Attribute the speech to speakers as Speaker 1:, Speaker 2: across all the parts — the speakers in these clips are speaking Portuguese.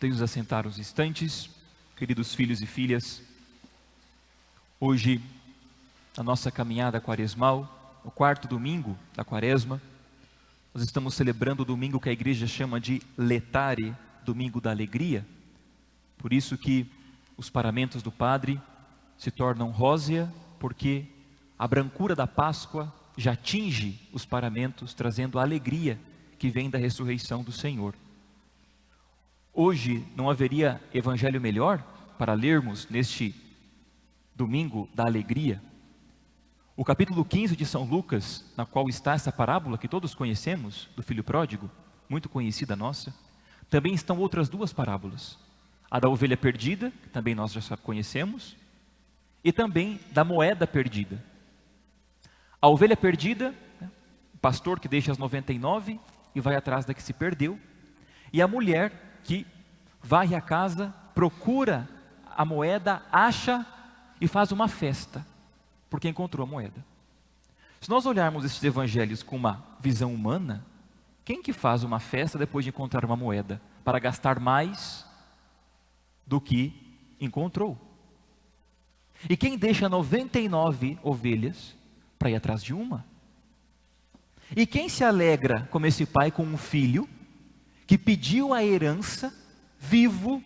Speaker 1: Podemos nos assentar uns instantes, queridos filhos e filhas. Hoje, na nossa caminhada quaresmal, no quarto domingo da quaresma, nós estamos celebrando o domingo que a igreja chama de Letare, domingo da alegria. Por isso que os paramentos do padre se tornam rósea, porque a brancura da Páscoa já tinge os paramentos, trazendo a alegria que vem da ressurreição do Senhor. Hoje não haveria evangelho melhor para lermos neste domingo da alegria? O capítulo 15 de São Lucas, na qual está essa parábola que todos conhecemos, do filho pródigo, muito conhecida nossa, também estão outras duas parábolas. A da ovelha perdida, que também nós já conhecemos, e também da moeda perdida. A ovelha perdida, o pastor que deixa as 99 e vai atrás da que se perdeu, e a mulher que varre a casa, procura a moeda, acha e faz uma festa, porque encontrou a moeda. Se nós olharmos esses evangelhos com uma visão humana, quem que faz uma festa depois de encontrar uma moeda, para gastar mais do que encontrou? E quem deixa 99 ovelhas para ir atrás de uma? E quem se alegra como esse pai com um filho que pediu a herança vivo?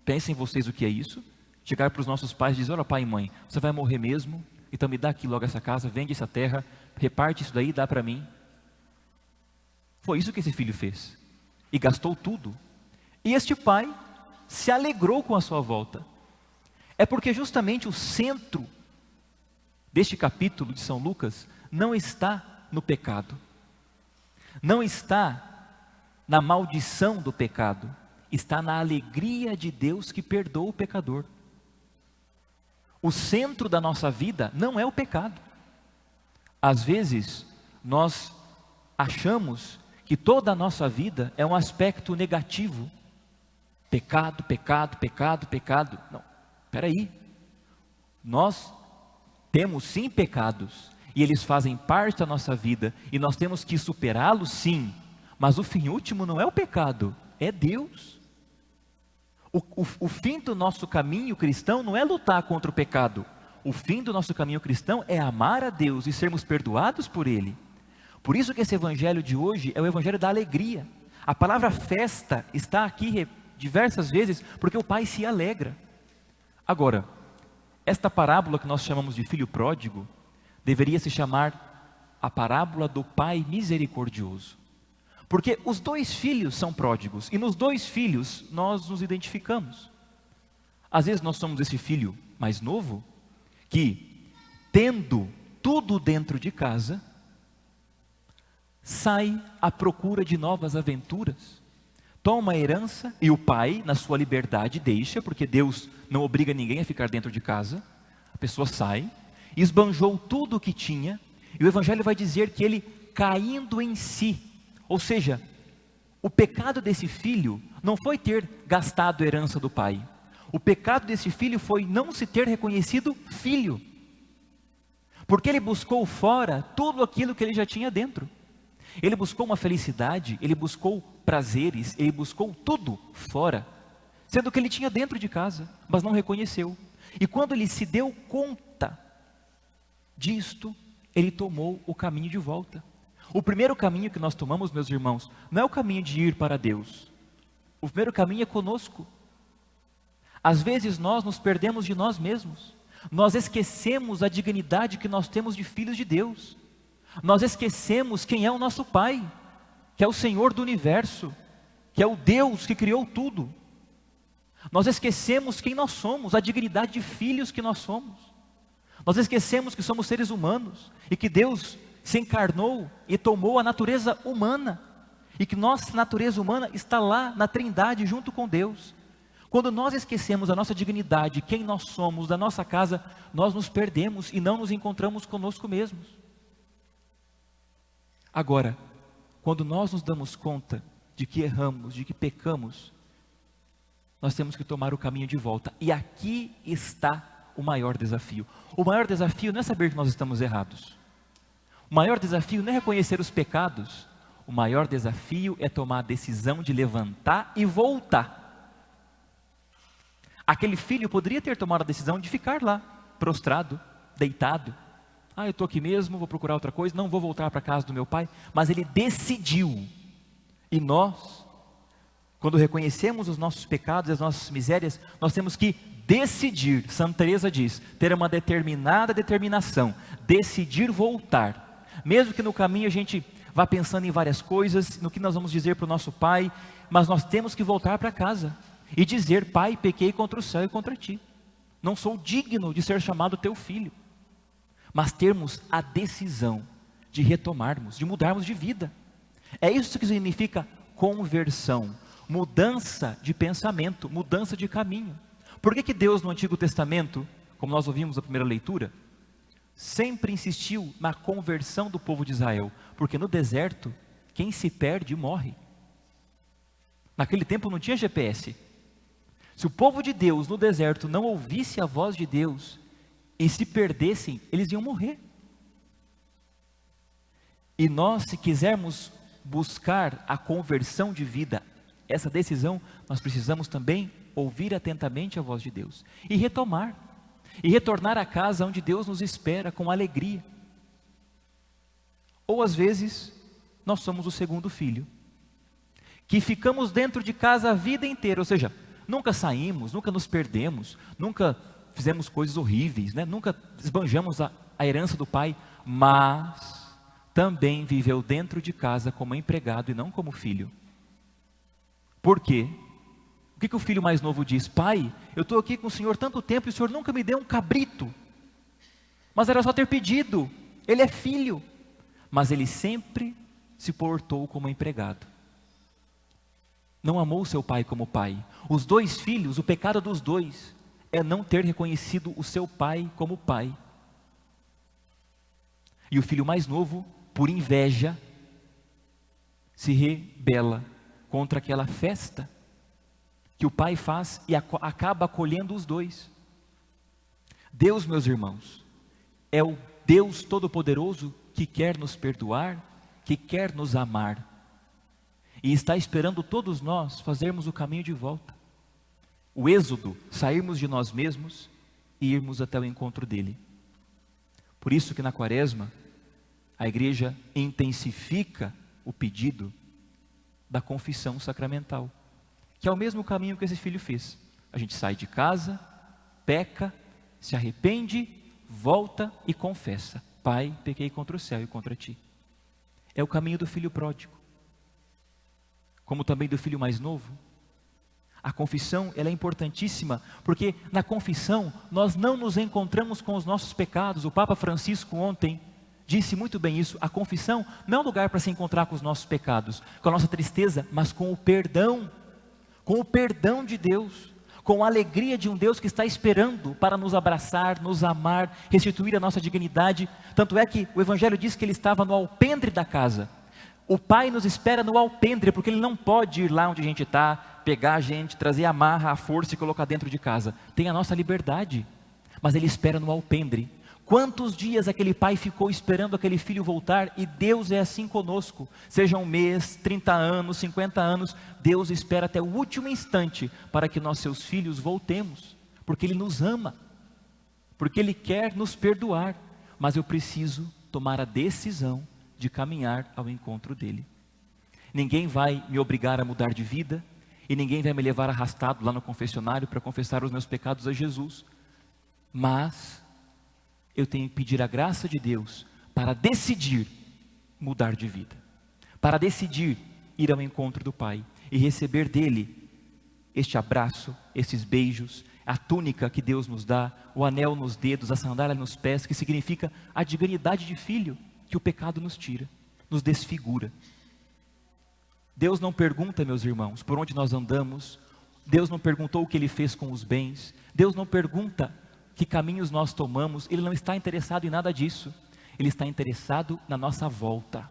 Speaker 1: Pensem vocês o que é isso. Chegar para os nossos pais e dizer: olha, pai e mãe, você vai morrer mesmo, então me dá aqui logo essa casa, vende essa terra, reparte isso daí e dá para mim. Foi isso que esse filho fez, e gastou tudo. E este pai se alegrou com a sua volta. É porque justamente o centro deste capítulo de São Lucas não está no pecado, não está na maldição do pecado, está na alegria de Deus que perdoa o pecador. O centro da nossa vida não é o pecado. Às vezes nós achamos que toda a nossa vida é um aspecto negativo. Pecado, pecado, pecado, pecado. Não, espera aí. Nós temos sim pecados, e eles fazem parte da nossa vida, e nós temos que superá-los sim, mas o fim último não é o pecado, é Deus. O fim do nosso caminho cristão não é lutar contra o pecado. O fim do nosso caminho cristão é amar a Deus e sermos perdoados por Ele. Por isso que esse evangelho de hoje é o evangelho da alegria. A palavra festa está aqui diversas vezes, porque o pai se alegra. Agora, esta parábola que nós chamamos de filho pródigo, deveria se chamar a parábola do pai misericordioso. Porque os dois filhos são pródigos, e nos dois filhos nós nos identificamos. Às vezes nós somos esse filho mais novo, que tendo tudo dentro de casa, sai à procura de novas aventuras, toma a herança, e o pai, na sua liberdade, deixa, porque Deus não obriga ninguém a ficar dentro de casa. A pessoa sai, esbanjou tudo o que tinha, e o evangelho vai dizer que ele, caindo em si, ou seja, o pecado desse filho não foi ter gastado a herança do pai. O pecado desse filho foi não se ter reconhecido filho, porque ele buscou fora tudo aquilo que ele já tinha dentro. Ele buscou uma felicidade, ele buscou prazeres, ele buscou tudo fora, sendo que ele tinha dentro de casa, mas não reconheceu. E quando ele se deu conta disto, ele tomou o caminho de volta. O primeiro caminho que nós tomamos, meus irmãos, não é o caminho de ir para Deus. O primeiro caminho é conosco. Às vezes nós nos perdemos de nós mesmos. Nós esquecemos a dignidade que nós temos de filhos de Deus. Nós esquecemos quem é o nosso Pai, que é o Senhor do universo, que é o Deus que criou tudo. Nós esquecemos quem nós somos, a dignidade de filhos que nós somos. Nós esquecemos que somos seres humanos e que Deus se encarnou e tomou a natureza humana, e que nossa natureza humana está lá na Trindade junto com Deus. Quando nós esquecemos a nossa dignidade, quem nós somos, da nossa casa, nós nos perdemos e não nos encontramos conosco mesmos. Agora, quando nós nos damos conta de que erramos, de que pecamos, nós temos que tomar o caminho de volta, e aqui está o maior desafio. O maior desafio não é saber que nós estamos errados. O maior desafio não é reconhecer os pecados. O maior desafio é tomar a decisão de levantar e voltar. Aquele filho poderia ter tomado a decisão de ficar lá, prostrado, deitado. Eu estou aqui mesmo, vou procurar outra coisa, não vou voltar para a casa do meu pai. Mas ele decidiu. E nós, quando reconhecemos os nossos pecados e as nossas misérias, nós temos que decidir. Santa Teresa diz, ter uma determinada determinação, decidir voltar. Mesmo que no caminho a gente vá pensando em várias coisas, no que nós vamos dizer para o nosso pai, mas nós temos que voltar para casa e dizer: pai, pequei contra o céu e contra ti, não sou digno de ser chamado teu filho. Mas termos a decisão de retomarmos, de mudarmos de vida. É isso que significa conversão, mudança de pensamento, mudança de caminho. Por que Deus no Antigo Testamento, como nós ouvimos na primeira leitura, sempre insistiu na conversão do povo de Israel? Porque no deserto, quem se perde morre. Naquele tempo não tinha GPS. Se o povo de Deus no deserto não ouvisse a voz de Deus e se perdessem, eles iam morrer. E nós, se quisermos buscar a conversão de vida, essa decisão, nós precisamos também ouvir atentamente a voz de Deus e retomar, e retornar à casa onde Deus nos espera com alegria. Ou às vezes, nós somos o segundo filho, que ficamos dentro de casa a vida inteira, ou seja, nunca saímos, nunca nos perdemos, nunca fizemos coisas horríveis, nunca esbanjamos a herança do pai, mas também viveu dentro de casa como empregado e não como filho. Por quê? O que o filho mais novo diz? Pai, eu estou aqui com o senhor tanto tempo e o senhor nunca me deu um cabrito. Mas era só ter pedido. Ele é filho. Mas ele sempre se portou como empregado. Não amou seu pai como pai. Os dois filhos, o pecado dos dois é não ter reconhecido o seu pai como pai. E o filho mais novo, por inveja, se rebela contra aquela festa que o pai faz e acaba acolhendo os dois. Deus, meus irmãos, é o Deus Todo-Poderoso que quer nos perdoar, que quer nos amar, e está esperando todos nós fazermos o caminho de volta. O êxodo, sairmos de nós mesmos e irmos até o encontro dele. Por isso que na quaresma, a igreja intensifica o pedido da confissão sacramental, que é o mesmo caminho que esse filho fez. A gente sai de casa, peca, se arrepende, volta e confessa: pai, pequei contra o céu e contra ti. É o caminho do filho pródigo, como também do filho mais novo. A confissão, ela é importantíssima, porque na confissão nós não nos encontramos com os nossos pecados. O Papa Francisco ontem disse muito bem isso. A confissão não é um lugar para se encontrar com os nossos pecados, com a nossa tristeza, mas com o perdão de Deus, com a alegria de um Deus que está esperando para nos abraçar, nos amar, restituir a nossa dignidade. Tanto é que o Evangelho diz que ele estava no alpendre da casa. O pai nos espera no alpendre, porque ele não pode ir lá onde a gente está, pegar a gente, trazer a marra, a força e colocar dentro de casa. Tem a nossa liberdade, mas ele espera no alpendre. Quantos dias aquele pai ficou esperando aquele filho voltar? E Deus é assim conosco. Seja 1 mês, 30 anos, 50 anos, Deus espera até o último instante para que nós, seus filhos, voltemos, porque Ele nos ama, porque Ele quer nos perdoar. Mas eu preciso tomar a decisão de caminhar ao encontro dEle. Ninguém vai me obrigar a mudar de vida, e ninguém vai me levar arrastado lá no confessionário para confessar os meus pecados a Jesus. Mas eu tenho que pedir a graça de Deus para decidir mudar de vida, para decidir ir ao encontro do Pai e receber dEle este abraço, esses beijos, a túnica que Deus nos dá, o anel nos dedos, a sandália nos pés, que significa a dignidade de filho que o pecado nos tira, nos desfigura. Deus não pergunta, meus irmãos, por onde nós andamos. Deus não perguntou o que Ele fez com os bens. Deus não pergunta que caminhos nós tomamos. Ele não está interessado em nada disso. Ele está interessado na nossa volta.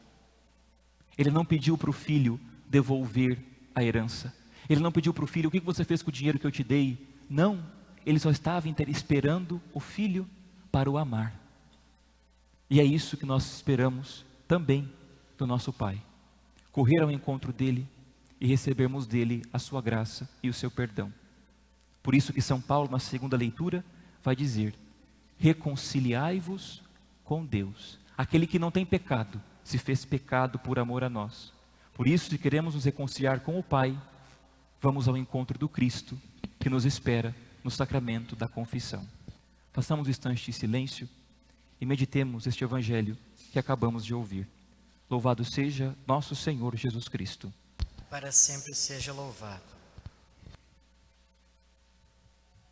Speaker 1: Ele não pediu para o filho devolver a herança. Ele não pediu para o filho: o que você fez com o dinheiro que eu te dei? Não, ele só estava esperando o filho para o amar. E é isso que nós esperamos também do nosso Pai: correr ao encontro dEle e recebermos dEle a sua graça e o seu perdão. Por isso que São Paulo, na segunda leitura, vai dizer: reconciliai-vos com Deus. Aquele que não tem pecado, se fez pecado por amor a nós. Por isso, se queremos nos reconciliar com o Pai, vamos ao encontro do Cristo, que nos espera no sacramento da confissão. Façamos um instante de silêncio e meditemos este Evangelho que acabamos de ouvir. Louvado seja nosso Senhor Jesus Cristo.
Speaker 2: Para sempre seja louvado.